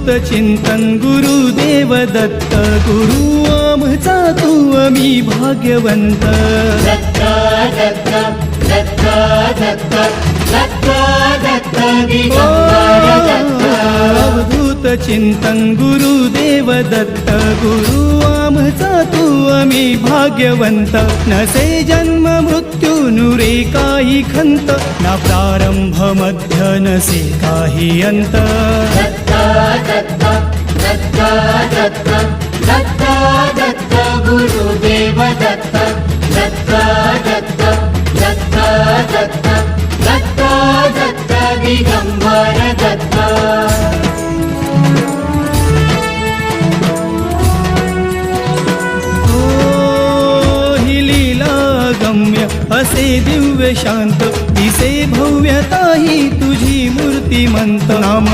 चिंतन गुरुदेव दत्त गुरु आमचा तू आम्ही भाग्यवंत दत्त दत्त दत्त दत्त दत्त दत्त दिगंबर दत्त अवधूत चिंतन गुरुदेव दत्त गुरु आमचा तू आम्ही भाग्यवंत नसे जन्म मृत्यू नुरे काही खंत ना प्रारंभ मध्य नसे काही अंत दत्त दत्त दत्त दत्त दत्त दत्त गुरुदेव दत्त दत्त दत्त दत्त दत्त दत्त दत्त दिगंबर दत्त असे दिव्य शांत दिसे भव्यता ही तुझी मूर्तिमंत नाम